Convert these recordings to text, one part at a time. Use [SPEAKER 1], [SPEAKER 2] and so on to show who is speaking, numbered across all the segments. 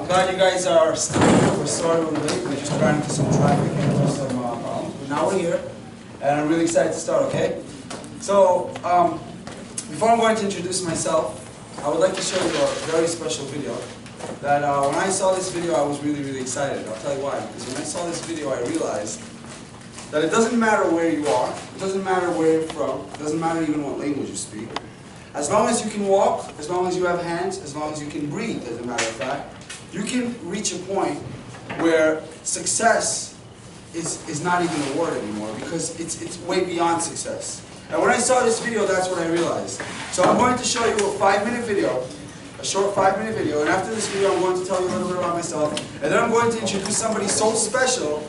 [SPEAKER 1] glad you guys are still here. We're sorry we're late. We just ran into some traffic and some problems. But now we're here, and I'm really excited to start, okay? So, before I'm going to introduce myself, I would like to show you a very special video. That when I saw this video, I was really, really excited. I'll tell you why. Because when I saw this video, I realized that it doesn't matter where you are, it doesn't matter where you're from, it doesn't matter even what language you speak. As long as you can walk, as long as you have hands, as long as you can breathe, as a matter of fact, you can reach a point where success is not even a word anymore, because it's way beyond success. And when I saw this video, that's what I realized. So I'm going to show you a 5-minute video, a short 5-minute video, and after this video I'm going to tell you a little bit about myself, and then I'm going to introduce somebody so special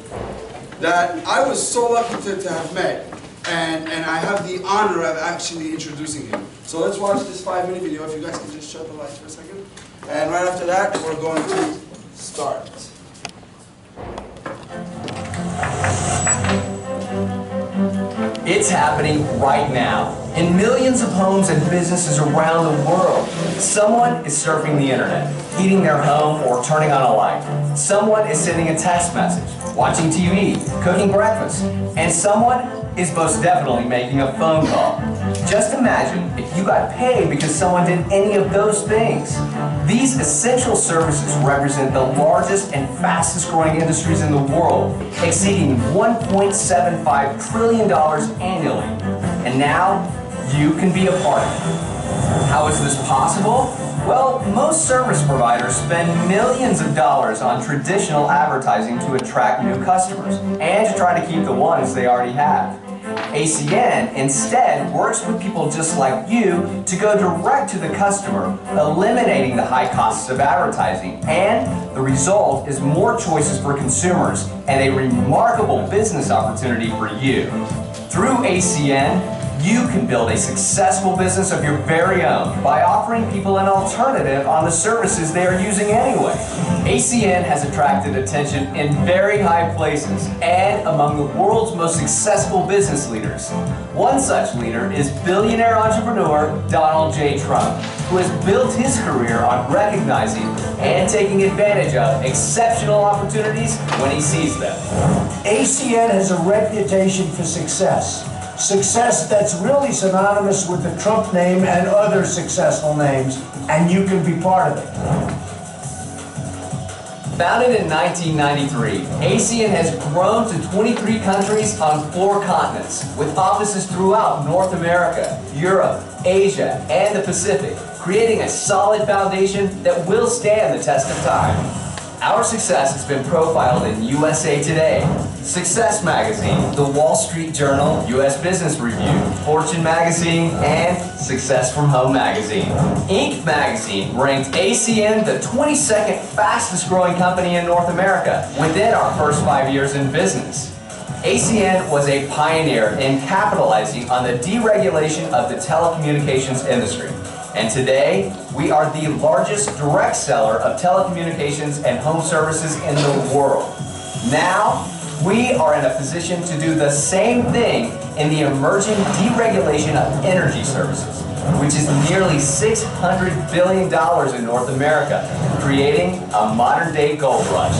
[SPEAKER 1] that I was so lucky to have met, and I have the honor of actually introducing him. So let's watch this 5-minute video. If you guys can just shut the lights for a second. And right after that, we're going to start.
[SPEAKER 2] It's happening right now. In millions of homes and businesses around the world, someone is surfing the internet, heating their home or turning on a light. Someone is sending a text message, watching TV, cooking breakfast, and someone is most definitely making a phone call. Just imagine if you got paid because someone did any of those things. These essential services represent the largest and fastest growing industries in the world, exceeding $1.75 trillion annually. And now, you can be a part of it. How is this possible? Well, most service providers spend millions of dollars on traditional advertising to attract new customers and to try to keep the ones they already have. ACN instead works with people just like you to go direct to the customer, eliminating the high costs of advertising, and the result is more choices for consumers and a remarkable business opportunity for you. Through ACN, you can build a successful business of your very own by offering people an alternative on the services they are using anyway. ACN has attracted attention in very high places and among the world's most successful business leaders. One such leader is billionaire entrepreneur Donald J. Trump, who has built his career on recognizing and taking advantage of exceptional opportunities when he sees them.
[SPEAKER 3] ACN has a reputation for success. Success that's really synonymous with the Trump name and other successful names, and you can be part of it.
[SPEAKER 2] Founded in 1993, ACN has grown to 23 countries on 4 continents, with offices throughout North America, Europe, Asia, and the Pacific, creating a solid foundation that will stand the test of time. Our success has been profiled in USA Today, Success Magazine, The Wall Street Journal, US Business Review, Fortune Magazine, and Success from Home Magazine. Inc. Magazine ranked ACN the 22nd fastest growing company in North America within our first 5 years in business. ACN was a pioneer in capitalizing on the deregulation of the telecommunications industry. And today, we are the largest direct seller of telecommunications and home services in the world. Now, we are in a position to do the same thing in the emerging deregulation of energy services, which is nearly $600 billion in North America, creating a modern-day gold rush.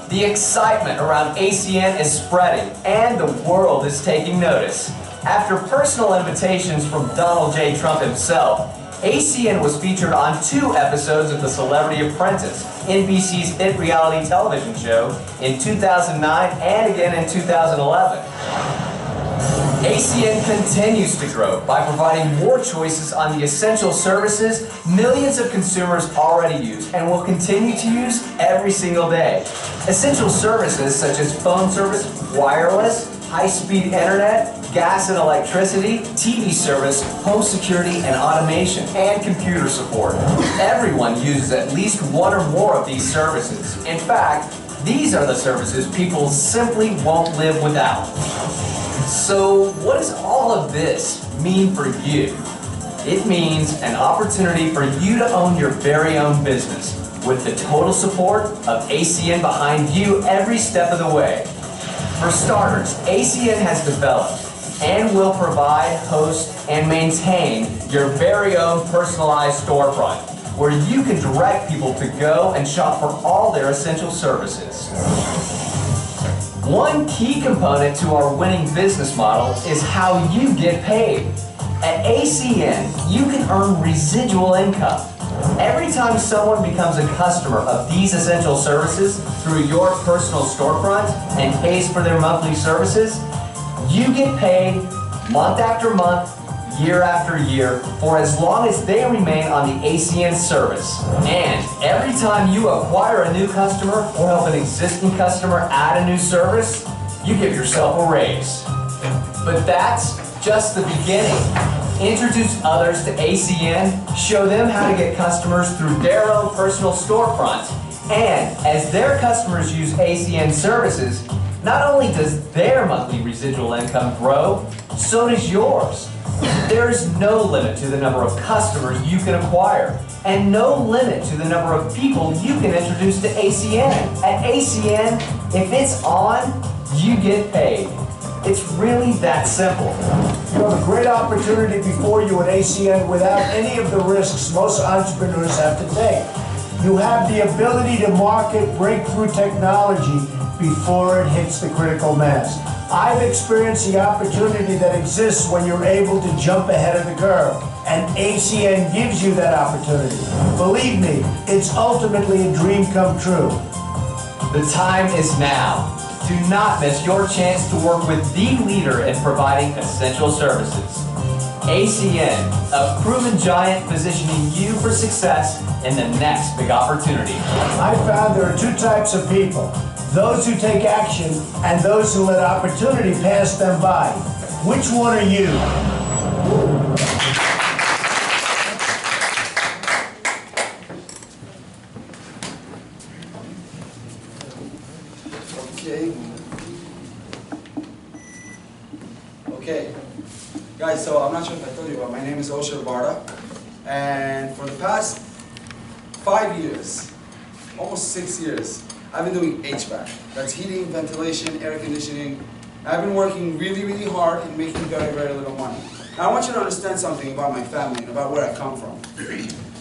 [SPEAKER 2] The excitement around ACN is spreading, and the world is taking notice. After personal invitations from Donald J. Trump himself, ACN was featured on 2 episodes of The Celebrity Apprentice, NBC's hit reality television show, in 2009 and again in 2011. ACN continues to grow by providing more choices on the essential services millions of consumers already use and will continue to use every single day. Essential services such as phone service, wireless, high-speed internet, gas and electricity, TV service, home security and automation, and computer support. Everyone uses at least one or more of these services. In fact, these are the services people simply won't live without. So what does all of this mean for you? It means an opportunity for you to own your very own business with the total support of ACN behind you every step of the way. For starters, ACN has developed and will provide, host, and maintain your very own personalized storefront, where you can direct people to go and shop for all their essential services. One key component to our winning business model is how you get paid. At ACN, you can earn residual income. Every time someone becomes a customer of these essential services through your personal storefront and pays for their monthly services, you get paid month after month, year after year, for as long as they remain on the ACN service. And every time you acquire a new customer or help an existing customer add a new service, you give yourself a raise. But that's just the beginning. Introduce others to ACN, show them how to get customers through their own personal storefront. And as their customers use ACN services, not only does their monthly residual income grow, so does yours. There is no limit to the number of customers you can acquire, and no limit to the number of people you can introduce to ACN. At ACN, if it's on, you get paid. It's really that simple.
[SPEAKER 3] You have a great opportunity before you at ACN without any of the risks most entrepreneurs have to take. You have the ability to market breakthrough technology before it hits the critical mass. I've experienced the opportunity that exists when you're able to jump ahead of the curve, and ACN gives you that opportunity. Believe me, it's ultimately a dream come true.
[SPEAKER 2] The time is now. Do not miss your chance to work with the leader in providing essential services. ACN, a proven giant positioning you for success in the next big opportunity.
[SPEAKER 3] I found there are two types of people: those who take action and those who let opportunity pass them by. Which one are you?
[SPEAKER 1] Okay, guys, so I'm not sure if I told you, but my name is Osher Barda, and for the past 5 years, almost 6 years, I've been doing HVAC. That's heating, ventilation, air conditioning. I've been working really, really hard and making very, very little money. Now I want you to understand something about my family and about where I come from.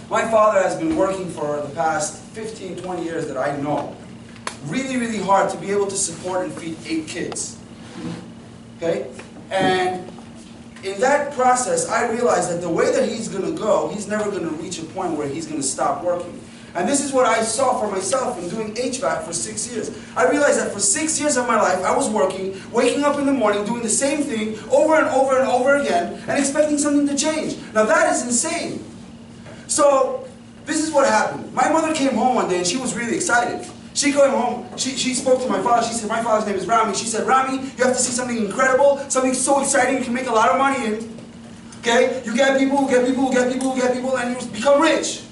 [SPEAKER 1] My father has been working for the past 15, 20 years that I know, really, really hard to be able to support and feed 8 kids. Okay? And in that process, I realized that the way that he's going to go, he's never going to reach a point where he's going to stop working. And this is what I saw for myself in doing HVAC for 6 years. I realized that for 6 years of my life, I was working, waking up in the morning, doing the same thing over and over and over again, and expecting something to change. Now that is insane. So this is what happened. My mother came home one day and she was really excited. She came home, she spoke to my father, she said, my father's name is Rami. She said, Rami, you have to see something incredible, something so exciting you can make a lot of money in. Okay? You get people, and you become rich.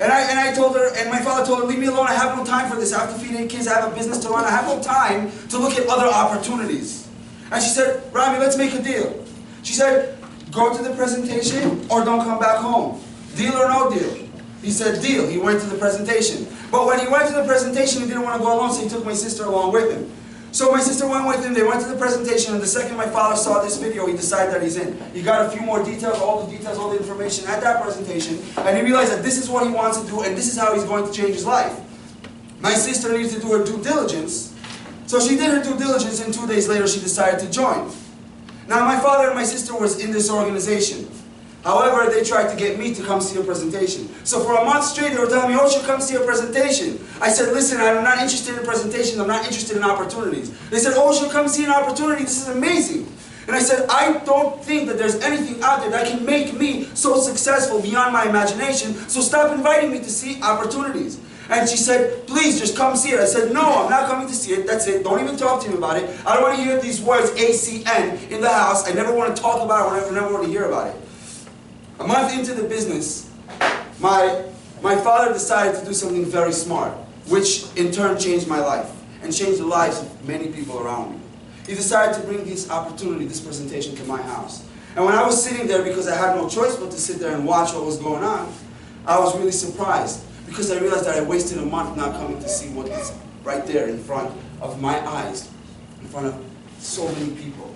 [SPEAKER 1] And I told her, and my father told her, leave me alone, I have no time for this. I have to feed 8 kids, I have a business to run, I have no time to look at other opportunities. And she said, Rami, let's make a deal. She said, go to the presentation or don't come back home. Deal or no deal? He said, deal. He went to the presentation. But when he went to the presentation, he didn't want to go alone, so he took my sister along with him. So my sister went with him, they went to the presentation, and the second my father saw this video, he decided that he's in. He got a few more details, all the information at that presentation, and he realized that this is what he wants to do, and this is how he's going to change his life. My sister needed to do her due diligence, so she did her due diligence, and 2 days later she decided to join. Now my father and my sister was in this organization. However, they tried to get me to come see a presentation. So for a month straight, they were telling me, oh, you come see a presentation. I said, listen, I'm not interested in presentations, I'm not interested in opportunities. They said, oh, you come see an opportunity, this is amazing. And I said, I don't think that there's anything out there that can make me so successful beyond my imagination, so stop inviting me to see opportunities. And she said, please, just come see it. I said, no, I'm not coming to see it, that's it, don't even talk to me about it. I don't want to hear these words, ACN, in the house. I never want to talk about it, I never want to hear about it. A month into the business, my father decided to do something very smart, which in turn changed my life and changed the lives of many people around me. He decided to bring this opportunity, this presentation, to my house. And when I was sitting there, because I had no choice but to sit there and watch what was going on, I was really surprised, because I realized that I wasted a month not coming to see what is right there in front of my eyes, in front of so many people.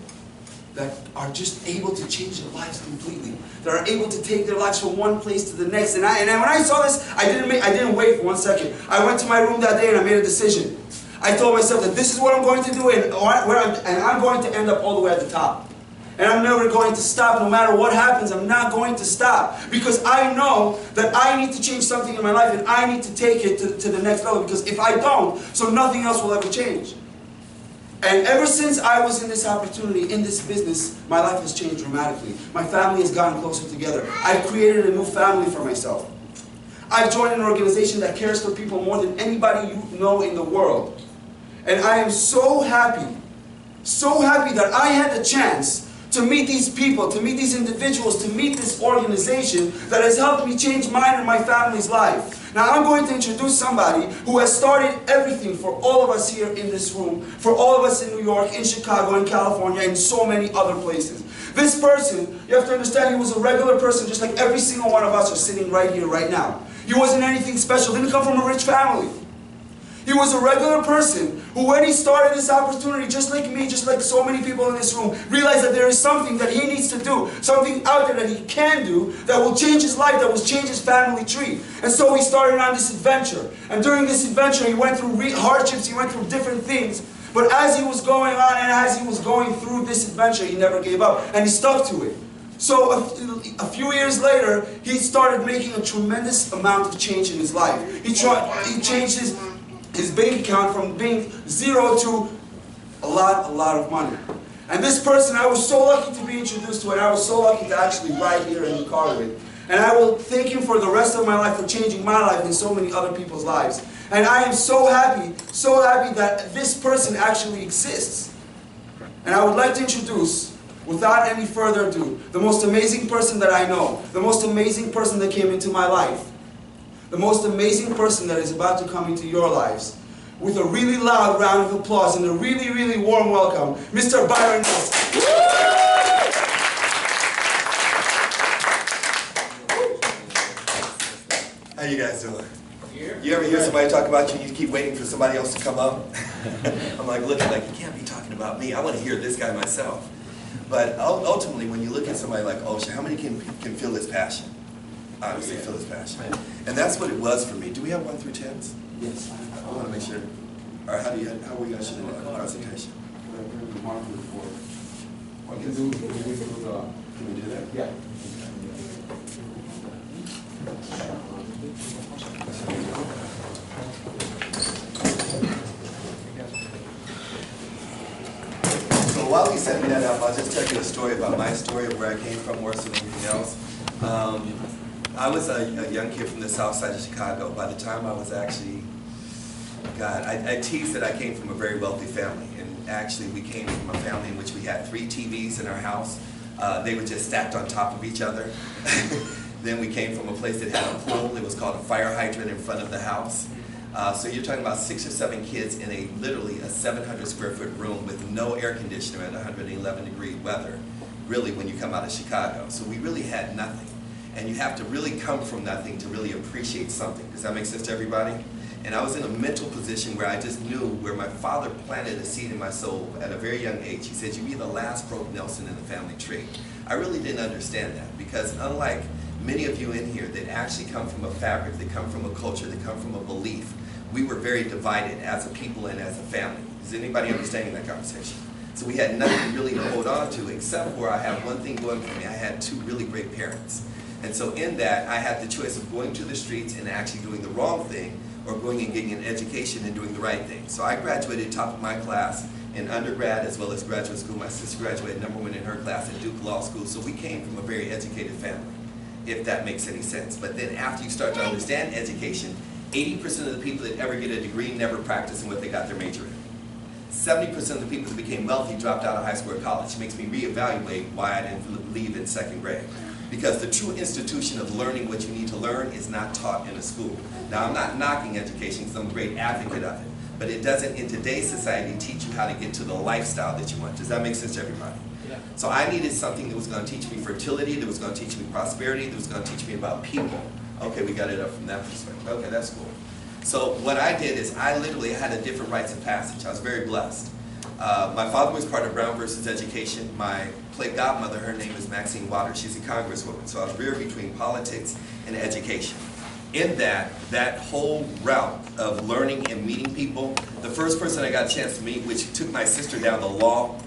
[SPEAKER 1] that are just able to change their lives completely, that are able to take their lives from one place to the next. And when I saw this, I didn't wait for 1 second. I went to my room that day and I made a decision. I told myself that this is what I'm going to do, and I'm going to end up all the way at the top. And I'm never going to stop. No matter what happens, I'm not going to stop. Because I know that I need to change something in my life, and I need to take it to the next level. Because if I don't, so nothing else will ever change. And ever since I was in this opportunity, in this business, my life has changed dramatically. My family has gotten closer together. I've created a new family for myself. I've joined an organization that cares for people more than anybody you know in the world. And I am so happy that I had the chance to meet these people, to meet these individuals, to meet this organization that has helped me change mine and my family's life. Now I'm going to introduce somebody who has started everything for all of us here in this room, for all of us in New York, in Chicago, in California, and so many other places. This person, you have to understand, he was a regular person just like every single one of us are sitting right here, right now. He wasn't anything special, didn't come from a rich family. He was a regular person who, when he started this opportunity, just like me, just like so many people in this room, realized that there is something that he needs to do, something out there that he can do that will change his life, that will change his family tree. And so he started on this adventure. And during this adventure, he went through hardships, he went through different things. But as he was going on and as he was going through this adventure, he never gave up, and he stuck to it. So a few years later, he started making a tremendous amount of change in his life. He changed his bank account from being zero to a lot of money. And this person, I was so lucky to be introduced to, and I was so lucky to actually ride here in the car with. And I will thank him for the rest of my life for changing my life and so many other people's lives. And I am so happy that this person actually exists. And I would like to introduce, without any further ado, the most amazing person that I know, the most amazing person that came into my life, the most amazing person that is about to come into your lives, with a really loud round of applause and a really, really warm welcome, Mr. Byron Nelson.
[SPEAKER 4] How you guys doing? You ever hear somebody talk about you and you keep waiting for somebody else to come up? I'm like looking like, you can't be talking about me. I want to hear this guy myself. But ultimately, when you look at somebody like Osha, how many can feel his passion? Honestly, feel his passion. And that's what it was for me. Do we have 1 through 10s?
[SPEAKER 1] Yes.
[SPEAKER 4] I want to make sure. Or how are we going to show the presentation? Can we do that?
[SPEAKER 1] Yeah.
[SPEAKER 4] So while he's setting that up, I'll just tell you a story about my story of where I came from, worse than anything else. I was a young kid from the south side of Chicago. By the time I was actually, I teased that I came from a very wealthy family. And actually we came from a family in which we had 3 TVs in our house. They were just stacked on top of each other. Then we came from a place that had a pool. It was called a fire hydrant in front of the house. So you're talking about 6 or 7 kids in literally a 700 square foot room with no air conditioner at 111-degree weather, really, when you come out of Chicago. So we really had nothing. And you have to really come from nothing to really appreciate something. Does that make sense to everybody? And I was in a mental position where I just knew where my father planted a seed in my soul at a very young age. He said, "You'll be the last broke Nelson in the family tree." I really didn't understand that, because unlike many of you in here that actually come from a fabric, that come from a culture, that come from a belief, we were very divided as a people and as a family. Is anybody understanding that conversation? So we had nothing really to hold on to, except for I have one thing going for me. I had 2 really great parents. And so in that, I had the choice of going to the streets and actually doing the wrong thing, or going and getting an education and doing the right thing. So I graduated top of my class in undergrad as well as graduate school. My sister graduated #1 in her class at Duke Law School. So we came from a very educated family, if that makes any sense. But then after you start to understand education, 80% of the people that ever get a degree never practice in what they got their major in. 70% of the people that became wealthy dropped out of high school or college. It makes me reevaluate why I didn't leave in 2nd grade. Because the true institution of learning what you need to learn is not taught in a school. Now, I'm not knocking education because I'm a great advocate of it, but it doesn't, in today's society, teach you how to get to the lifestyle that you want. Does that make sense to everybody? Yeah. So I needed something that was going to teach me fertility, that was going to teach me prosperity, that was going to teach me about people. Okay, we got it up from that perspective. Okay, that's cool. So what I did is I literally had a different rites of passage. I was very blessed. My father was part of Brown versus Education. My play godmother, her name is Maxine Waters. She's a congresswoman. So I was reared between politics and education. In that whole route of learning and meeting people, the first person I got a chance to meet, which took my sister down the law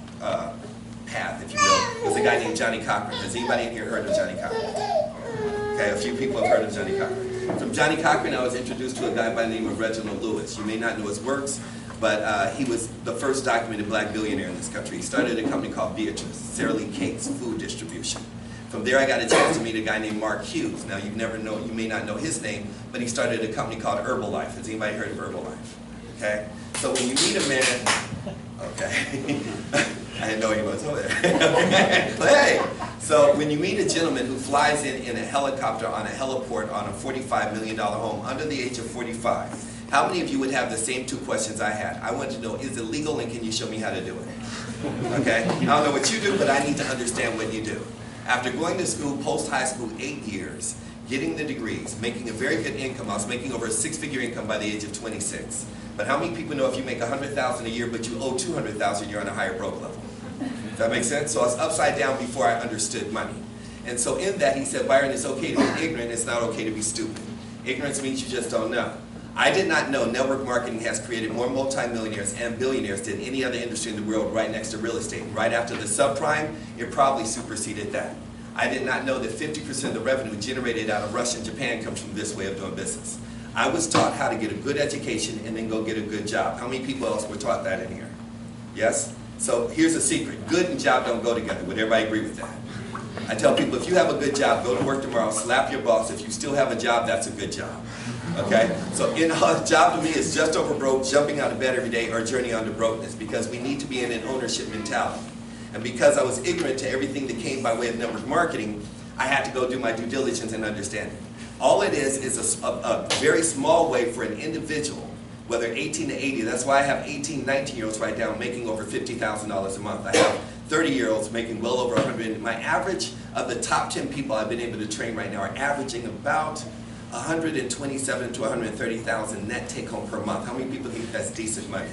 [SPEAKER 4] path, if you will, was a guy named Johnny Cochran. Has anybody in here heard of Johnny Cochran? Okay, a few people have heard of Johnny Cochran. From Johnny Cochran, I was introduced to a guy by the name of Reginald Lewis. You may not know his works, but he was the first documented black billionaire in this country. He started a company called Beatrice, Sara Lee Cates Food Distribution. From there, I got a chance to meet a guy named Mark Hughes. Now, you may not know his name, but he started a company called Herbalife. Has anybody heard of Herbalife? Okay? So when you meet a man, okay, I didn't know he was over there. Hey! So when you meet a gentleman who flies in a helicopter on a heliport on a $45 million home under the age of 45, how many of you would have the same two questions I had? I wanted to know, is it legal and can you show me how to do it? Okay? I don't know what you do, but I need to understand what you do. After going to school, post-high school, 8 years, getting the degrees, making a very good income. I was making over a six-figure income by the age of 26. But how many people know if you make $100,000 a year, but you owe $200,000, you're on a higher broke level? Does that make sense? So I was upside down before I understood money. And so in that, he said, Byron, it's okay to be ignorant, it's not okay to be stupid. Ignorance means you just don't know. I did not know network marketing has created more multimillionaires and billionaires than any other industry in the world right next to real estate. Right after the subprime, it probably superseded that. I did not know that 50% of the revenue generated out of Russia and Japan comes from this way of doing business. I was taught how to get a good education and then go get a good job. How many people else were taught that in here? Yes? So here's a secret. Good and job don't go together. Would everybody agree with that? I tell people, if you have a good job, go to work tomorrow, slap your boss. If you still have a job, that's a good job. Okay? So a job to me is just over broke, jumping out of bed every day, or journey on to brokenness, because we need to be in an ownership mentality. And because I was ignorant to everything that came by way of network marketing, I had to go do my due diligence and understand it. All it is a very small way for an individual, whether 18 to 80, that's why I have 18, 19-year-olds right now making over $50,000 a month. I have 30-year-olds making well over 100. My average of the top 10 people I've been able to train right now are averaging about 127 to 130,000 net take home per month. How many people think that's decent money?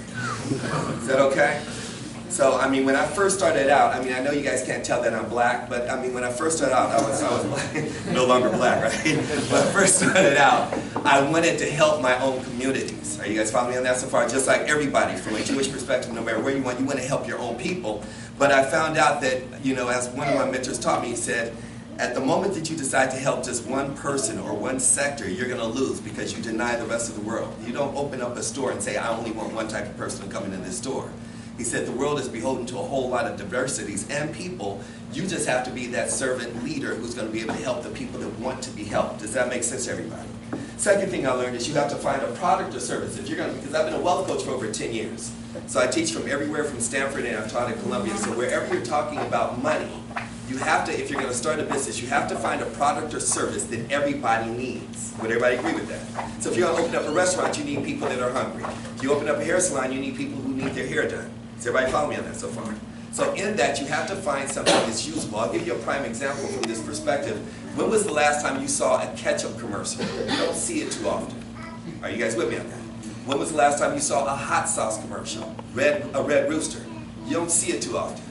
[SPEAKER 4] Is that okay? So, I mean, when I first started out, I mean, I know you guys can't tell that I'm black, but I mean, when I first started out, I was no longer black, right? When I first started out, I wanted to help my own communities. Are you guys following me on that so far? Just like everybody, from a Jewish perspective, no matter where you want to help your own people. But I found out that, you know, as one of my mentors taught me, he said, at the moment that you decide to help just one person or one sector, you're going to lose because you deny the rest of the world. You don't open up a store and say, I only want one type of person to come into this store. He said the world is beholden to a whole lot of diversities and people. You just have to be that servant leader who's going to be able to help the people that want to be helped. Does that make sense to everybody? Second thing I learned is you have to find a product or service. If you're going to, because I've been a wealth coach for over 10 years. So I teach from everywhere from Stanford and I've taught at Columbia. So wherever you're talking about money, you have to, if you're going to start a business, you have to find a product or service that everybody needs. Would everybody agree with that? So if you're going to open up a restaurant, you need people that are hungry. If you open up a hair salon, you need people who need their hair done. Does everybody follow me on that so far? So in that, you have to find something that's usable. I'll give you a prime example from this perspective. When was the last time you saw a ketchup commercial? You don't see it too often. Are you guys with me on that? When was the last time you saw a hot sauce commercial? A Red Rooster. You don't see it too often.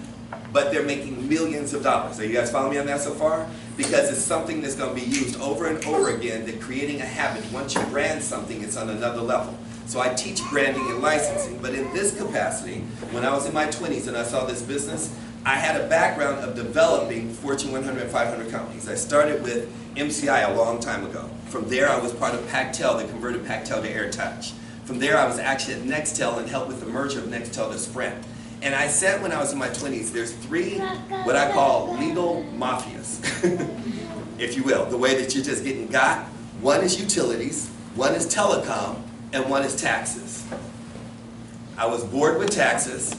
[SPEAKER 4] But they're making millions of dollars. Are you guys following me on that so far? Because it's something that's going to be used over and over again, that creating a habit. Once you brand something, it's on another level. So I teach branding and licensing, but in this capacity, when I was in my 20s and I saw this business, I had a background of developing Fortune 100 and 500 companies. I started with MCI a long time ago. From there, I was part of Pactel that converted Pactel to AirTouch. From there, I was actually at Nextel and helped with the merger of Nextel to Sprint. And I said when I was in my 20s, there's three what I call legal mafias, if you will, the way that you're just getting got. One is utilities, one is telecom, and one is taxes. I was bored with taxes.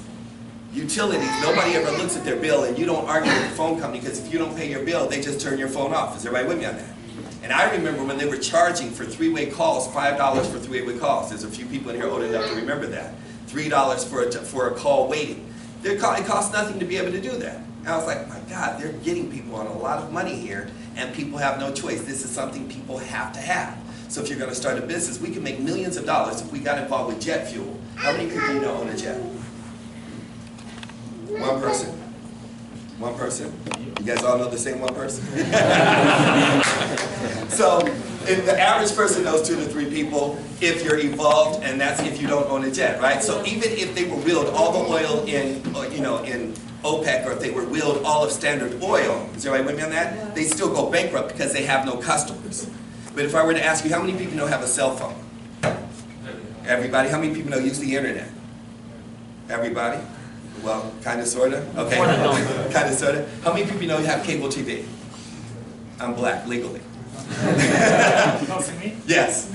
[SPEAKER 4] Utilities, nobody ever looks at their bill, and you don't argue with the phone company, because if you don't pay your bill, they just turn your phone off. Is everybody with me on that? And I remember when they were charging for three-way calls, $5 for three-way calls. There's a few people in here old enough to remember that. $3 for a call waiting. It costs nothing to be able to do that. And I was like, my God, they're getting people on a lot of money here, and people have no choice. This is something people have to have. So if you're going to start a business, we can make millions of dollars if we got involved with jet fuel. How many people you know own a jet? One person? One person? You guys all know the same one person? So, if the average person knows 2 to 3 people if you're evolved, and that's if you don't own a jet, right? So even if they were wheeled all the oil in, in OPEC, or if they were wheeled all of Standard Oil, is everybody with me on that? They still go bankrupt because they have no customers. But if I were to ask you, how many people know have a cell phone? Everybody? How many people know use the internet? Everybody? Well, kind of, sort of? Okay. Kind of, sort of. How many people know you have cable TV? I'm black, legally.
[SPEAKER 5] Me?
[SPEAKER 4] Yes.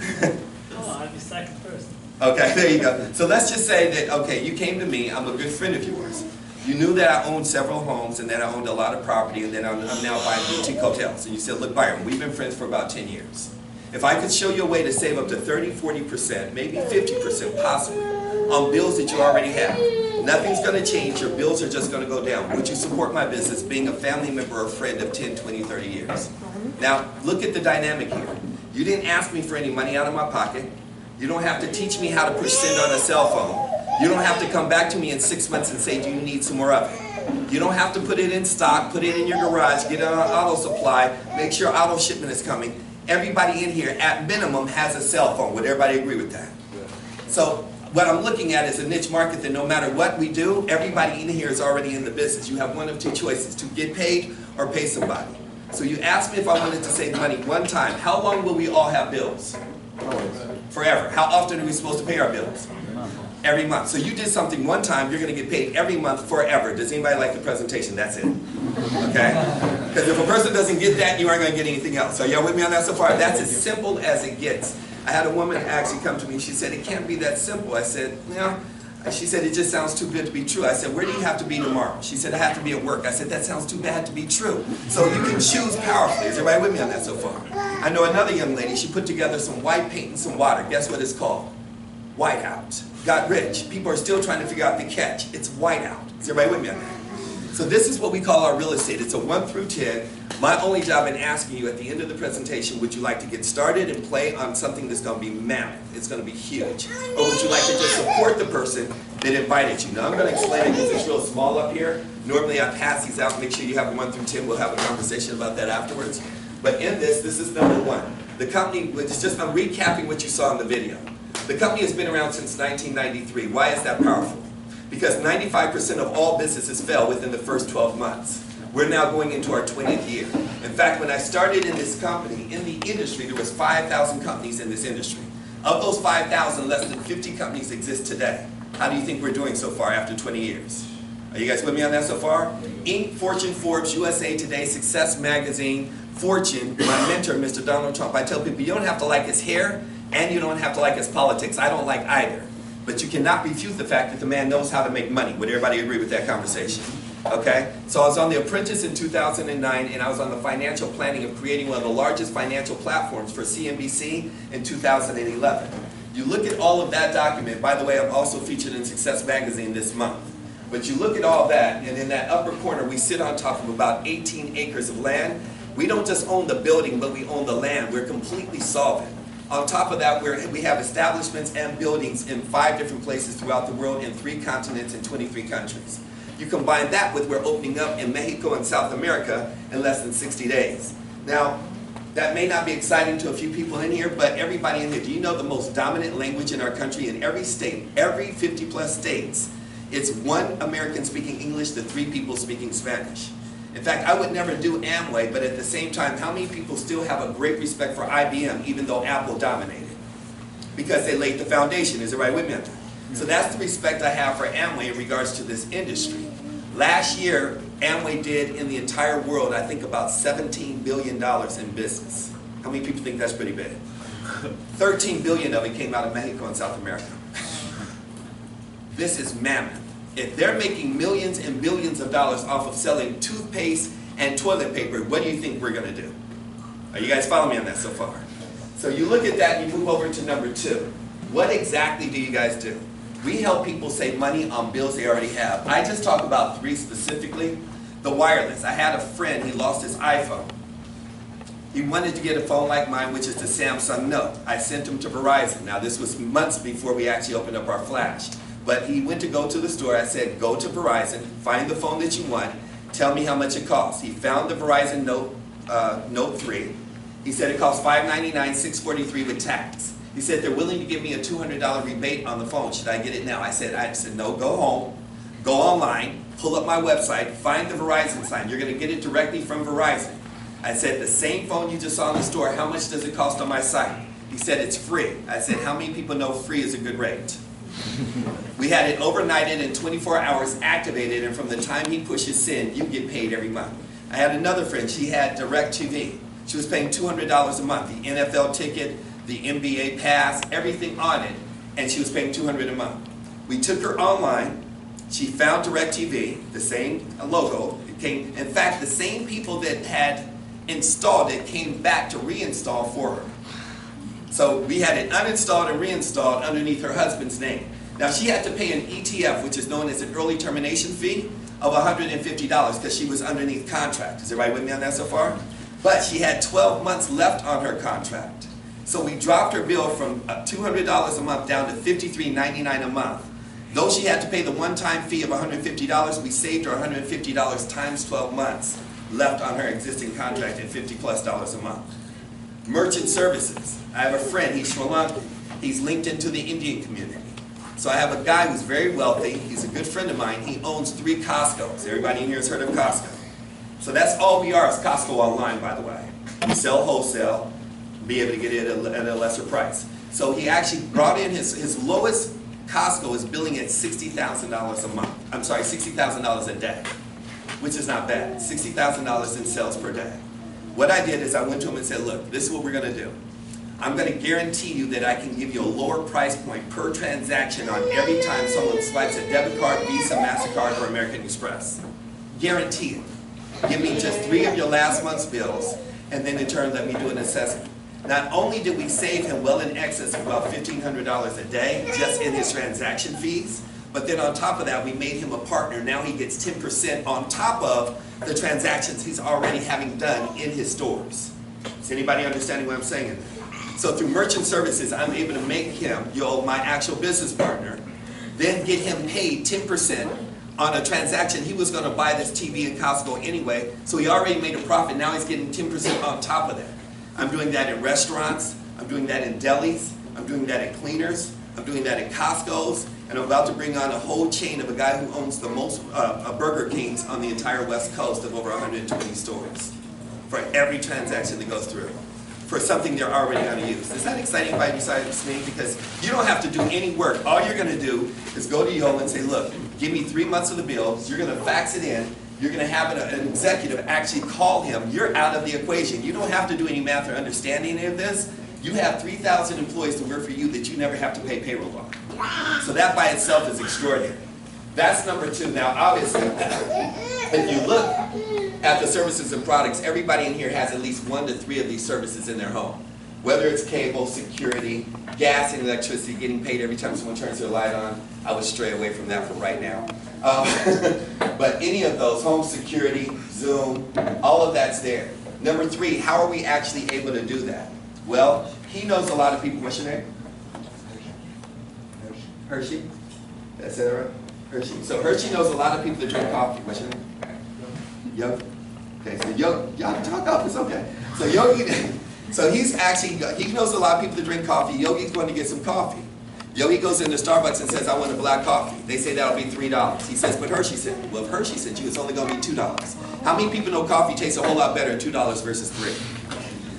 [SPEAKER 5] Oh, I'll be second person.
[SPEAKER 4] Okay, there you go. So let's just say that, okay, you came to me, I'm a good friend of yours. You knew that I owned several homes and that I owned a lot of property, and then I'm now buying boutique hotels. And you said, look, Byron, we've been friends for about 10 years. If I could show you a way to save up to 30, 40%, maybe 50% possible on bills that you already have, nothing's going to change, your bills are just going to go down. Would you support my business being a family member or friend of 10, 20, 30 years? Now, look at the dynamic here. You didn't ask me for any money out of my pocket. You don't have to teach me how to push send on a cell phone. You don't have to come back to me in 6 months and say, do you need some more of it? You don't have to put it in stock, put it in your garage, get it on auto supply, make sure auto shipment is coming. Everybody in here, at minimum, has a cell phone. Would everybody agree with that? So, what I'm looking at is a niche market that no matter what we do, everybody in here is already in the business. You have one of two choices, to get paid or pay somebody. So you asked me if I wanted to save money one time. How long will we all have bills? Forever. How often are we supposed to pay our bills? Every month. So you did something one time, you're going to get paid every month forever. Does anybody like the presentation? That's it. Okay? Because if a person doesn't get that, you aren't going to get anything else. Are y'all with me on that so far? That's as simple as it gets. I had a woman actually come to me and she said, it can't be that simple. I said, yeah. She said, it just sounds too good to be true. I said, where do you have to be tomorrow? She said, I have to be at work. I said, that sounds too bad to be true. So you can choose powerfully. Is everybody with me on that so far? I know another young lady, she put together some white paint and some water. Guess what it's called? Whiteout. Got rich. People are still trying to figure out the catch. It's whiteout. Is everybody with me on that? So this is what we call our real estate. It's a 1 through 10. My only job in asking you at the end of the presentation, would you like to get started and play on something that's going to be mammoth? It's going to be huge. Or would you like to just support the person that invited you? Now I'm going to explain it because it's real small up here. Normally I pass these out. Make sure you have a 1 through 10. We'll have a conversation about that afterwards. But in this is number 1. The company, I'm recapping what you saw in the video. The company has been around since 1993. Why is that powerful? Because 95% of all businesses fail within the first 12 months. We're now going into our 20th year. In fact, when I started in this company, in the industry, there was 5,000 companies in this industry. Of those 5,000, less than 50 companies exist today. How do you think we're doing so far after 20 years? Are you guys with me on that so far? Inc., Fortune, Forbes, USA Today, Success Magazine, Fortune, my mentor, Mr. Donald Trump. I tell people, you don't have to like his hair, and you don't have to like his politics. I don't like either. But you cannot refute the fact that the man knows how to make money. Would everybody agree with that conversation? Okay? So I was on The Apprentice in 2009, and I was on the financial planning of creating one of the largest financial platforms for CNBC in 2011. You look at all of that document. By the way, I'm also featured in Success Magazine this month. But you look at all that, and in that upper corner, we sit on top of about 18 acres of land. We don't just own the building, but we own the land. We're completely solvent. On top of that, we have establishments and buildings in 5 different places throughout the world, in 3 continents and 23 countries. You combine that with we're opening up in Mexico and South America in less than 60 days. Now, that may not be exciting to a few people in here, but everybody in here, do you know the most dominant language in our country? In every state, every 50-plus states, it's 1 American speaking English to 3 people speaking Spanish. In fact, I would never do Amway, but at the same time, how many people still have a great respect for IBM, even though Apple dominated? Because they laid the foundation. Is it right with me? So that's the respect I have for Amway in regards to this industry. Last year, Amway did in the entire world, I think, about $17 billion in business. How many people think that's pretty big? 13 billion of it came out of Mexico and South America. This is mammoth. If they're making millions and billions of dollars off of selling toothpaste and toilet paper, what do you think we're going to do? Are you guys following me on that so far? So you look at that and you move over to number 2. What exactly do you guys do? We help people save money on bills they already have. I just talk about 3 specifically. The wireless. I had a friend, he lost his iPhone. He wanted to get a phone like mine, which is the Samsung Note. I sent him to Verizon. Now this was months before we actually opened up our flash. But he went to go to the store. I said, go to Verizon, find the phone that you want, tell me how much it costs. He found the Verizon Note 3. He said it costs $599, $643 with tax. He said they're willing to give me a $200 rebate on the phone. Should I get it now? I said, no, go home, go online, pull up my website, find the Verizon sign. You're going to get it directly from Verizon. I said, the same phone you just saw in the store, how much does it cost on my site? He said, it's free. I said, how many people know free is a good rate? We had it overnighted and 24 hours activated, and from the time he pushes send, you get paid every month. I had another friend, she had DirecTV. She was paying $200 a month, the NFL ticket, the NBA pass, everything on it, and she was paying $200 a month. We took her online, she found DirecTV, the same logo. It came, in fact, the same people that had installed it came back to reinstall for her. So we had it uninstalled and reinstalled underneath her husband's name. Now she had to pay an ETF, which is known as an early termination fee, of $150 because she was underneath contract. Is everybody with me on that so far? But she had 12 months left on her contract. So we dropped her bill from $200 a month down to $53.99 a month. Though she had to pay the one-time fee of $150, we saved her $150 times 12 months left on her existing contract at $50+ a month. Merchant services. I have a friend, he's Sri Lankan. He's linked into the Indian community. So I have a guy who's very wealthy. He's a good friend of mine. He owns 3 Costco's. Everybody in here has heard of Costco. So that's all we are is Costco online, by the way. We sell wholesale, be able to get it at a lesser price. So he actually brought in his lowest Costco is billing at $60,000 a month. I'm sorry, $60,000 a day, which is not bad. $60,000 in sales per day. What I did is I went to him and said, look, this is what we're going to do. I'm going to guarantee you that I can give you a lower price point per transaction on every time someone swipes a debit card, Visa, MasterCard, or American Express. Guarantee it. Give me just 3 of your last month's bills, and then in turn let me do an assessment. Not only did we save him well in excess of about $1,500 a day just in his transaction fees, but then on top of that we made him a partner. Now he gets 10% on top of the transactions he's already having done in his stores. Is anybody understanding what I'm saying? So through merchant services, I'm able to make him, my actual business partner, then get him paid 10% on a transaction. He was going to buy this TV in Costco anyway, so he already made a profit. Now he's getting 10% on top of that. I'm doing that in restaurants, I'm doing that in delis, I'm doing that at cleaners, I'm doing that at Costco's, and I'm about to bring on a whole chain of a guy who owns the most Burger Kings on the entire West Coast of over 120 stores for every transaction that goes through, for something they're already going to use. Is that exciting by besides me? Because you don't have to do any work. All you're going to do is go to Yo and say, look, give me 3 months of the bills, you're going to fax it in, you're going to have an executive actually call him, you're out of the equation. You don't have to do any math or understand any of this. You have 3,000 employees to work for you that you never have to pay payroll on. So that by itself is extraordinary. That's number 2. Now obviously, if you look at the services and products, everybody in here has at least 1 to 3 of these services in their home. Whether it's cable, security, gas and electricity, getting paid every time someone turns their light on. I would stray away from that for right now. But any of those, home security, Zoom, all of that's there. Number 3, how are we actually able to do that? Well, he knows a lot of people. What's your name? Hershey? That's it, right? Hershey. So Hershey knows a lot of people that drink coffee. What's your name? Yogi. Okay, so Yogi, y'all talk up, it's okay. So Yogi, so he's actually, he knows a lot of people that drink coffee. Yogi's going to get some coffee. Yogi goes into Starbucks and says, I want a black coffee. They say that'll be $3. He says, but Hershey sent. Well, if Hershey sent you, it's only going to be $2. How many people know coffee tastes a whole lot better at $2 versus $3?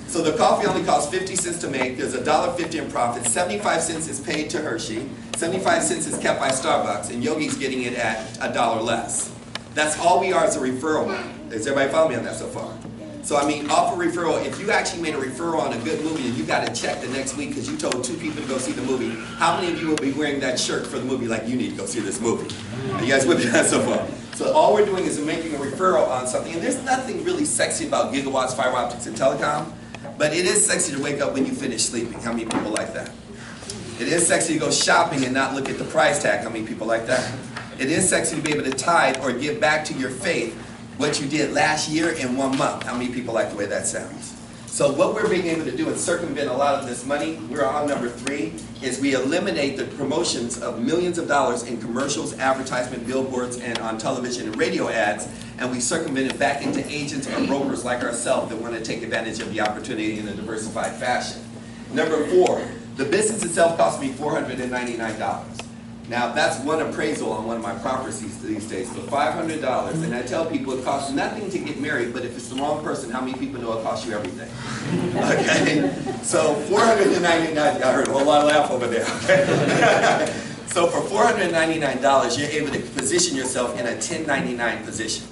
[SPEAKER 4] So the coffee only costs 50 cents to make. There's $1.50 in profit. 75 cents is paid to Hershey. 75 cents is kept by Starbucks, and Yogi's getting it at $1 less. That's all we are as a referral. Does everybody follow me on that so far? So I mean, off a referral, if you actually made a referral on a good movie and you got a check the next week because you told 2 people to go see the movie, how many of you will be wearing that shirt for the movie like you need to go see this movie? Are you guys with me on that so far? So all we're doing is making a referral on something, and there's nothing really sexy about gigawatts, fiber optics, and telecom, but it is sexy to wake up when you finish sleeping. How many people like that? It is sexy to go shopping and not look at the price tag. How many people like that? It is sexy to be able to tithe or give back to your faith what you did last year in 1 month. How many people like the way that sounds? So what we're being able to do and circumvent a lot of this money, we're on number 3, is we eliminate the promotions of millions of dollars in commercials, advertisement, billboards, and on television and radio ads, and we circumvent it back into agents or brokers like ourselves that want to take advantage of the opportunity in a diversified fashion. Number 4, the business itself cost me $499. Now that's one appraisal on one of my properties these days for $500, and I tell people it costs nothing to get married, but if it's the wrong person, how many people know it costs you everything? Okay, so $499, I heard a whole lot of laugh over there. Okay? So for $499, you're able to position yourself in a 1099 position.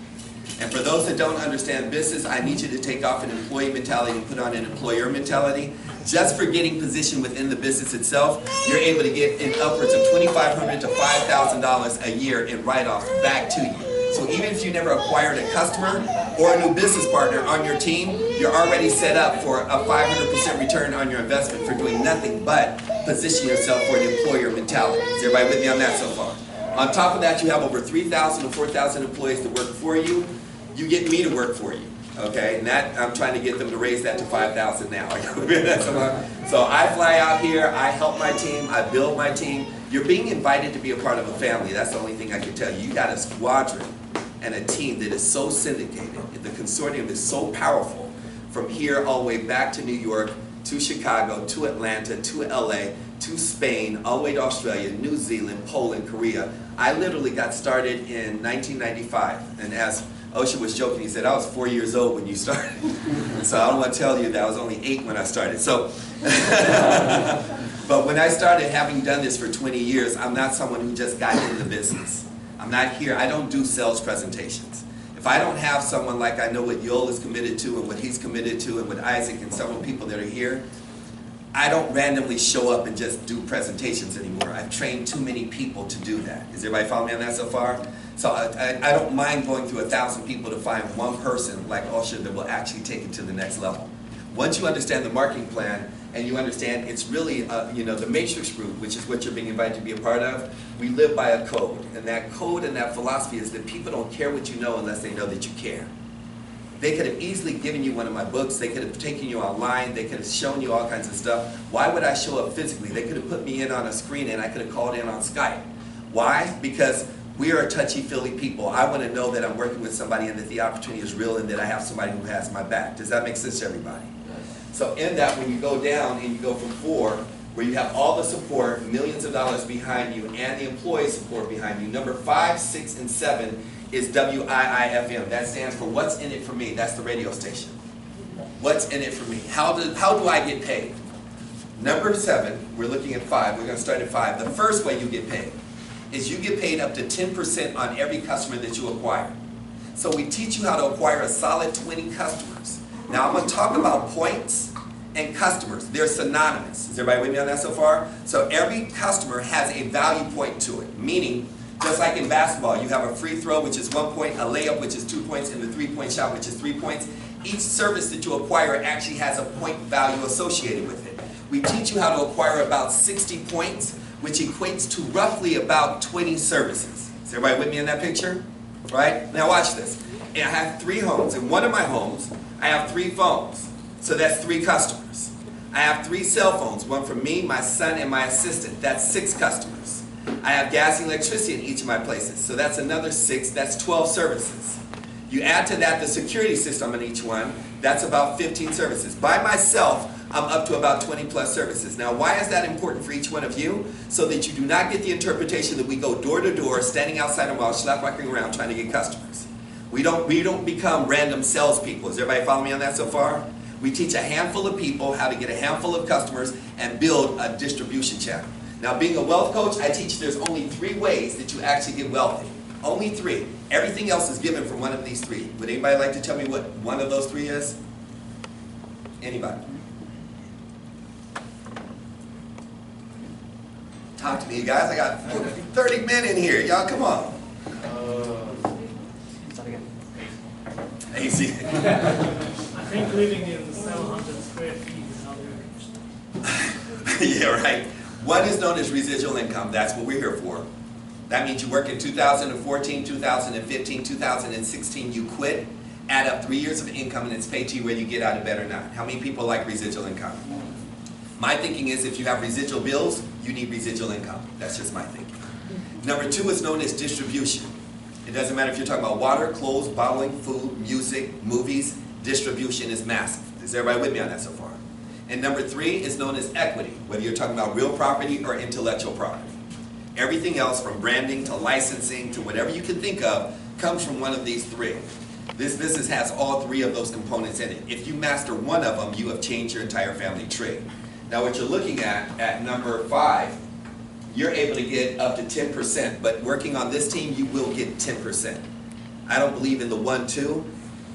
[SPEAKER 4] And for those that don't understand business, I need you to take off an employee mentality and put on an employer mentality. Just for getting positioned within the business itself, you're able to get in upwards of $2,500 to $5,000 a year in write-offs back to you. So even if you never acquired a customer or a new business partner on your team, you're already set up for a 500% return on your investment for doing nothing but position yourself for an employer mentality. Is everybody with me on that so far? On top of that, you have over 3,000 to 4,000 employees that work for you. You get me to work for you. Okay, and that I'm trying to get them to raise that to 5,000 now. So I fly out here, I help my team, I build my team. You're being invited to be a part of a family. That's the only thing I can tell you. You got a squadron and a team that is so syndicated. The consortium is so powerful from here all the way back to New York, to Chicago, to Atlanta, to LA, to Spain, all the way to Australia, New Zealand, Poland, Korea. I literally got started in 1995, and as Osha was joking, he said, I was 4 years old when you started. So I don't want to tell you that I was only 8 when I started. So, but when I started, having done this for 20 years, I'm not someone who just got into the business. I'm not here, I don't do sales presentations. If I don't have someone like I know what Yoel is committed to and what he's committed to and what Isaac and several people that are here, I don't randomly show up and just do presentations anymore. I've trained too many people to do that. Is everybody following me on that so far? So I don't mind going through 1,000 people to find one person like Osha that will actually take it to the next level. Once you understand the marketing plan and you understand it's really, the matrix route, which is what you're being invited to be a part of, we live by a code. And that code and that philosophy is that people don't care what you know unless they know that you care. They could have easily given you one of my books, they could have taken you online, they could have shown you all kinds of stuff. Why would I show up physically? They could have put me in on a screen and I could have called in on Skype. Why? Because we are a touchy-feely people. I want to know that I'm working with somebody and that the opportunity is real and that I have somebody who has my back. Does that make sense to everybody? So in that, when you go down and you go from 4, where you have all the support, millions of dollars behind you, and the employee support behind you, number 5, 6, and 7 is WIIFM. That stands for What's in it for me. That's the radio station. What's in it for me? How do I get paid? Number 7, we're looking at 5. We're going to start at 5. The first way you get paid is you get paid up to 10% on every customer that you acquire. So we teach you how to acquire a solid 20 customers. Now I'm going to talk about points and customers. They're synonymous. Is everybody with me on that so far? So every customer has a value point to it, meaning just like in basketball, you have a free throw, which is 1 point, a layup, which is 2 points, and the three-point shot, which is 3 points. Each service that you acquire actually has a point value associated with it. We teach you how to acquire about 60 points, which equates to roughly about 20 services. Is everybody with me in that picture? Right? Now watch this. And I have 3 homes. In one of my homes, I have 3 phones. So that's 3 customers. I have 3 cell phones, one for me, my son, and my assistant. That's 6 customers. I have gas and electricity in each of my places. So that's another 6. That's 12 services. You add to that the security system in each one. That's about 15 services. By myself, I'm up to about 20 plus services. Now, why is that important for each one of you? So that you do not get the interpretation that we go door to door, standing outside a mall, slap-walking around trying to get customers. We don't become random salespeople. Is everybody following me on that so far? We teach a handful of people how to get a handful of customers and build a distribution channel. Now, being a wealth coach, I teach there's only 3 ways that you actually get wealthy. Only 3. Everything else is given from one of these 3. Would anybody like to tell me what one of those 3 is? Anybody? Talk to me, guys. I got 30 men in here. Y'all, come on. AC.
[SPEAKER 5] I think living in 700 square feet is not very much.
[SPEAKER 4] Yeah, right. One is known as residual income. That's what we're here for. That means you work in 2014, 2015, 2016, you quit, add up 3 years of income, and it's paid to you whether you get out of bed or not. How many people like residual income? My thinking is if you have residual bills, you need residual income. That's just my thinking. Number 2 is known as distribution. It doesn't matter if you're talking about water, clothes, bottling, food, music, movies, distribution is massive. Is everybody with me on that so far? And number 3 is known as equity, whether you're talking about real property or intellectual property. Everything else from branding to licensing to whatever you can think of comes from one of these 3. This business has all 3 of those components in it. If you master one of them, you have changed your entire family tree. Now what you're looking at number 5, you're able to get up to 10%, but working on this team, you will get 10%. I don't believe in the 1-2,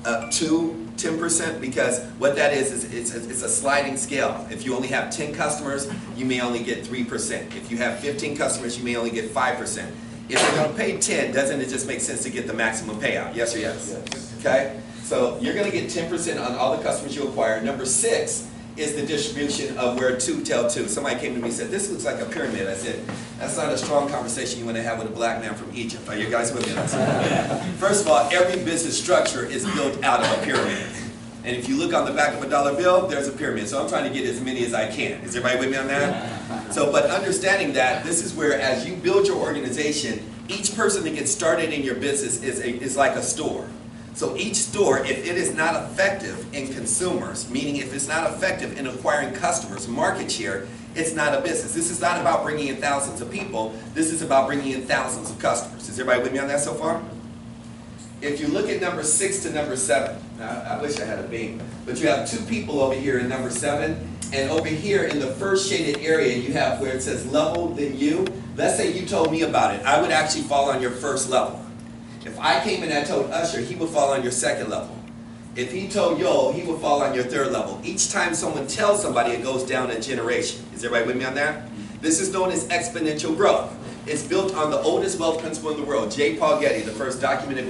[SPEAKER 4] up to 10%, because what that is it's a sliding scale. If you only have 10 customers, you may only get 3%. If you have 15 customers, you may only get 5%. If you're going to pay 10, doesn't it just make sense to get the maximum payout? Yes or yes? Yes. Okay? So you're going to get 10% on all the customers you acquire. Number 6 is the distribution of where 2 tell 2. Somebody came to me and said, this looks like a pyramid. I said, that's not a strong conversation you want to have with a black man from Egypt. Are you guys with me on that? First of all, every business structure is built out of a pyramid. And if you look on the back of a dollar bill, there's a pyramid. So I'm trying to get as many as I can. Is everybody with me on that? So, but understanding that, this is where as you build your organization, each person that gets started in your business is like a store. So each store, if it is not effective in consumers, meaning if it's not effective in acquiring customers, market share, it's not a business. This is not about bringing in thousands of people. This is about bringing in thousands of customers. Is everybody with me on that so far? If you look at number 6 to number 7, now I wish I had a beam, but you have 2 people over here in number 7, and over here in the first shaded area you have where it says level, then you. Let's say you told me about it. I would actually fall on your first level. If I came and I told Usher, he would fall on your second level. If he told Yo, he would fall on your third level. Each time someone tells somebody, it goes down a generation. Is everybody with me on that? This is known as exponential growth. It's built on the oldest wealth principle in the world. J. Paul Getty, the first documented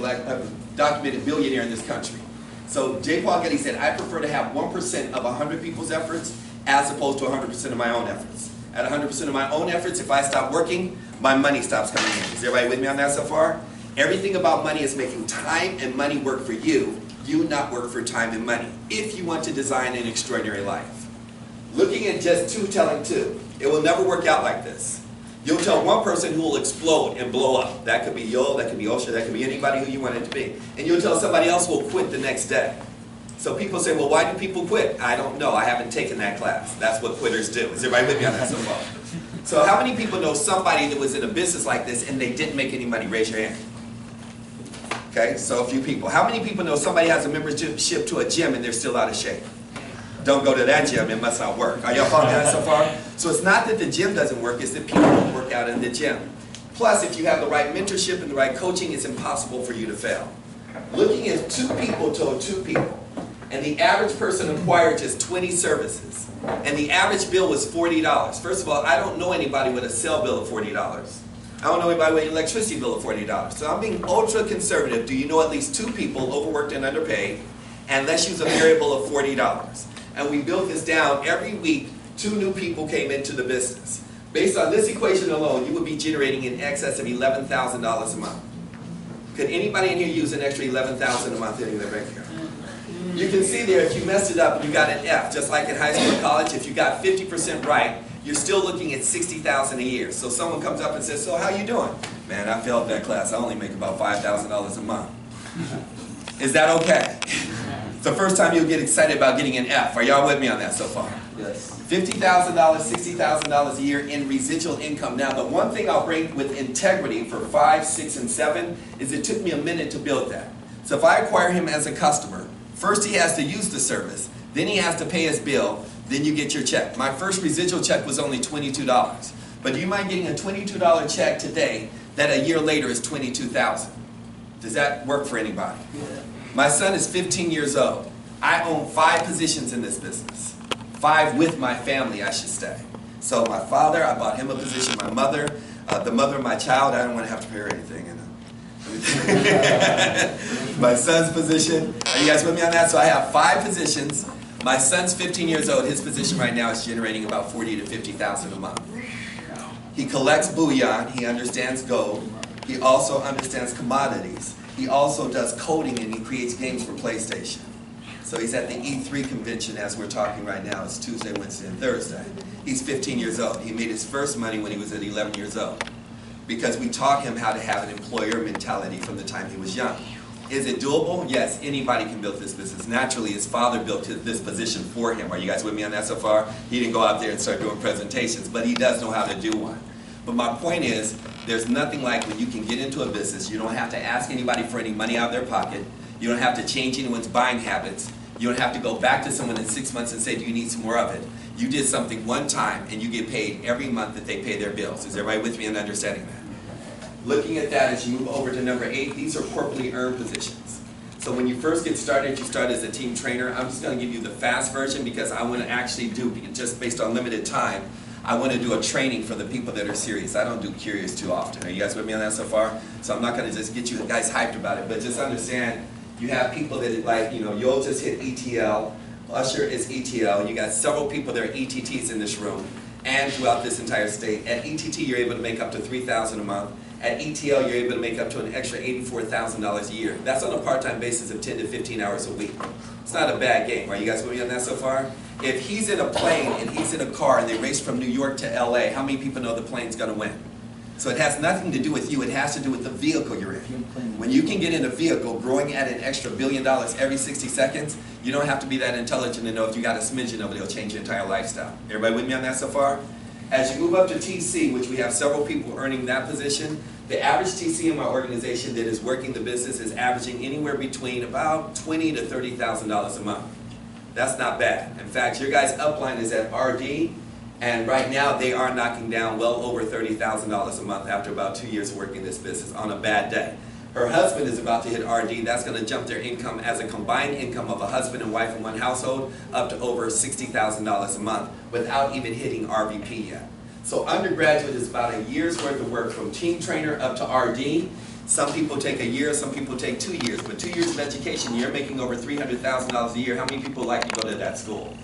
[SPEAKER 4] billionaire in this country. So J. Paul Getty said, I prefer to have 1% of 100 people's efforts as opposed to 100% of my own efforts. At 100% of my own efforts, if I stop working, my money stops coming in. Is everybody with me on that so far? Everything about money is making time and money work for you. You not work for time and money. If you want to design an extraordinary life. Looking at just 2 telling 2, it will never work out like this. You'll tell one person who will explode and blow up. That could be Yo, that could be Osha, that could be anybody who you want it to be. And you'll tell somebody else who will quit the next day. So people say, well, why do people quit? I don't know. I haven't taken that class. That's what quitters do. Is everybody with me on that so far? So how many people know somebody that was in a business like this and they didn't make any money? Raise your hand. Okay, so a few people. How many people know somebody has a membership to a gym and they're still out of shape? Don't go to that gym, it must not work. Are y'all following that so far? So it's not that the gym doesn't work, it's that people don't work out in the gym. Plus, if you have the right mentorship and the right coaching, it's impossible for you to fail. Looking at 2 people told 2 people, and the average person acquired just 20 services, and the average bill was $40. First of all, I don't know anybody with a cell bill of $40. I don't know anybody with an electricity bill of $40. So I'm being ultra conservative. Do you know at least 2 people overworked and underpaid? And let's use a variable of $40. And we built this down. Every week, 2 new people came into the business. Based on this equation alone, you would be generating in excess of $11,000 a month. Could anybody in here use an extra $11,000 a month in their bank account? You can see there, if you messed it up and you got an F, just like in high school or college, if you got 50% right, you're still looking at $60,000 a year. So someone comes up and says, so how you doing? Man, I failed that class. I only make about $5,000 a month. Is that okay? It's the first time you'll get excited about getting an F. Are y'all with me on that so far? Yes. $50,000, $60,000 a year in residual income. Now, the one thing I'll bring with integrity for 5, 6, and 7 is it took me a minute to build that. So if I acquire him as a customer, first he has to use the service, then he has to pay his bill, then you get your check. My first residual check was only $22. But do you mind getting a $22 check today that a year later is $22,000? Does that work for anybody? Yeah. My son is 15 years old. I own 5 positions in this business. 5 with my family, I should say. So my father, I bought him a position. My mother, the mother of my child, I don't want to have to pay her anything. My son's position. Are you guys with me on that? So I have 5 positions. My son's 15 years old. His position right now is generating about $40,000 to $50,000 a month. He collects bullion. He understands gold. He also understands commodities. He also does coding and he creates games for PlayStation. So he's at the E3 convention as we're talking right now. It's Tuesday, Wednesday, and Thursday. He's 15 years old. He made his first money when he was at 11 years old because we taught him how to have an employer mentality from the time he was young. Is it doable? Yes, anybody can build this business. Naturally, his father built this position for him. Are you guys with me on that so far? He didn't go out there and start doing presentations, but he does know how to do one. But my point is, there's nothing like when you can get into a business, you don't have to ask anybody for any money out of their pocket, you don't have to change anyone's buying habits, you don't have to go back to someone in 6 months and say, do you need some more of it? You did something one time and you get paid every month that they pay their bills. Is everybody with me in understanding that? Looking at that as you move over to number 8, these are corporately earned positions. So when you first get started, you start as a team trainer. I'm just going to give you the fast version because I want to actually do, just based on limited time, I want to do a training for the people that are serious. I don't do curious too often. Are you guys with me on that so far? So I'm not going to just get you guys hyped about it, but just understand you have people that like, you'll just hit ETL. Usher is ETL. You got several people that are ETTs in this room and throughout this entire state. At ETT, you're able to make up to $3,000 a month. At ETL, you're able to make up to an extra $84,000 a year. That's on a part-time basis of 10 to 15 hours a week. It's not a bad game. Are you guys with me on that so far? If he's in a plane and he's in a car and they race from New York to LA, how many people know the plane's going to win? So it has nothing to do with you. It has to do with the vehicle you're in. When you can get in a vehicle growing at an extra $1 billion every 60 seconds, you don't have to be that intelligent to know if you got a smidgen of it, it'll change your entire lifestyle. Everybody with me on that so far? As you move up to TC, which we have several people earning that position, the average TC in my organization that is working the business is averaging anywhere between about $20,000 to $30,000 a month. That's not bad. In fact, your guys' upline is at RD, and right now they are knocking down well over $30,000 a month after about 2 years of working this business on a bad day. Her husband is about to hit RD. That's going to jump their income as a combined income of a husband and wife in one household up to over $60,000 a month without even hitting RVP yet. So undergraduate is about a year's worth of work from team trainer up to RD. Some people take a year, some people take 2 years. But 2 years of education, you're making over $300,000 a year. How many people like to go to that school?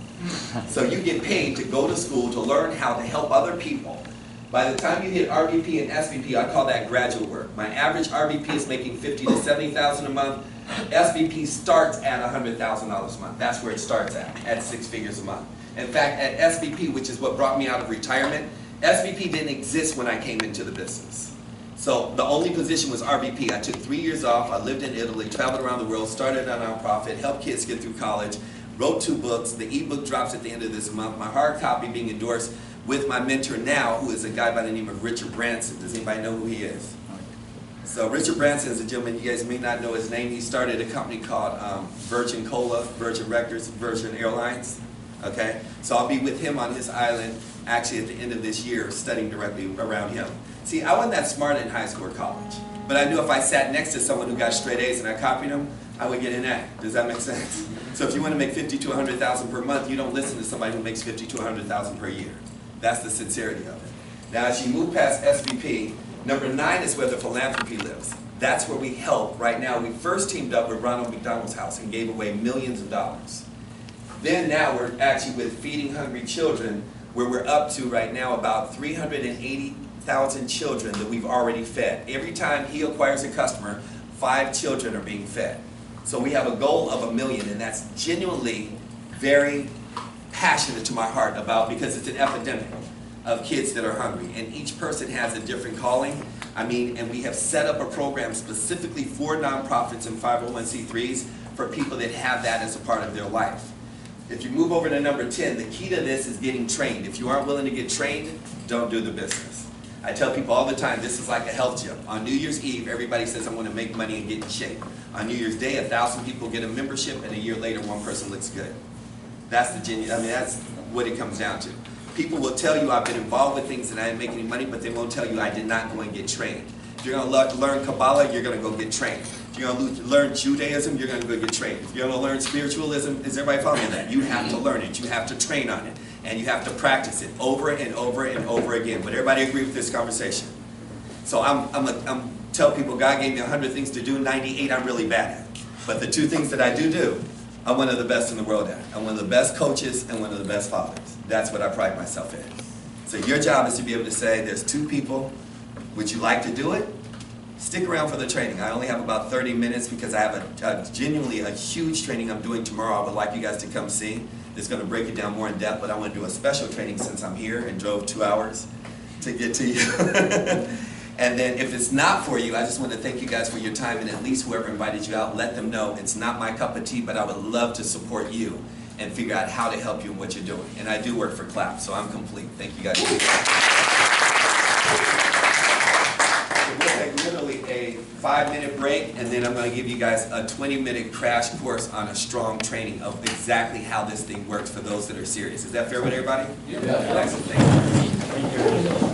[SPEAKER 4] So you get paid to go to school to learn how to help other people. By the time you hit RVP and SVP, I call that graduate work. My average RVP is making $50,000 to $70,000 a month. SVP starts at $100,000 a month. That's where it starts at 6 figures a month. In fact, at SVP, which is what brought me out of retirement, SVP didn't exist when I came into the business. So the only position was RVP. I took 3 years off. I lived in Italy, traveled around the world, started a nonprofit, helped kids get through college, wrote 2 books. The ebook drops at the end of this month. My hard copy being endorsed with my mentor now, who is a guy by the name of Richard Branson. Does anybody know who he is? So Richard Branson is a gentleman, you guys may not know his name. He started a company called Virgin Cola, Virgin Records, Virgin Airlines. Okay, so I'll be with him on his island actually at the end of this year studying directly around him. See, I wasn't that smart in high school or college, but I knew if I sat next to someone who got straight A's and I copied them, I would get an A. Does that make sense? So if you want to make $50,000 to $100,000 per month, you don't listen to somebody who makes $50,000 to $100,000 per year. That's the sincerity of it. Now as you move past SVP, number 9 is where the philanthropy lives. That's where we help. Right now, we first teamed up with Ronald McDonald's house and gave away millions of dollars. Then now we're actually with Feeding Hungry Children, where we're up to right now about 380,000 children that we've already fed. Every time he acquires a customer, 5 children are being fed. So we have a goal of 1 million, and that's genuinely very passionate to my heart about, because it's an epidemic of kids that are hungry, and each person has a different calling. And we have set up a program specifically for nonprofits and 501c3s for people that have that as a part of their life. If you move over to number 10, the key to this is getting trained. If you aren't willing to get trained, don't do the business. I tell people all the time, this is like a health gym. On New Year's Eve, everybody says, I want to make money and get in shape. On New Year's Day, 1,000 people get a membership, and a year later, 1 person looks good. That's the genuine, that's what it comes down to. People will tell you I've been involved with things and I didn't make any money, but they won't tell you I did not go and get trained. If you're going to learn Kabbalah, you're going to go get trained. If you're going to learn Judaism, you're going to go get trained. If you're going to learn spiritualism, is everybody following that? You have to learn it. You have to train on it. And you have to practice it over and over and over again. But everybody agree with this conversation? So I'm tell people God gave me 100 things to do, 98 I'm really bad at. But the 2 things that I do, I'm one of the best in the world at. I'm one of the best coaches and one of the best fathers. That's what I pride myself in. So your job is to be able to say, there's 2 people, would you like to do it? stick around for the training. I only have about 30 minutes because I have genuinely a huge training I'm doing tomorrow I would like you guys to come see. It's going to break it down more in depth, but I want to do a special training since I'm here and drove 2 hours to get to you. And then if it's not for you, I just want to thank you guys for your time, and at least whoever invited you out, let them know it's not my cup of tea, but I would love to support you and figure out how to help you in what you're doing. And I do work for CLAP, so I'm complete. Thank you guys. We'll take literally a 5-minute break, and then I'm going to give you guys a 20-minute crash course on a strong training of exactly how this thing works for those that are serious. Is that fair with everybody? Yeah. Excellent. Thank you.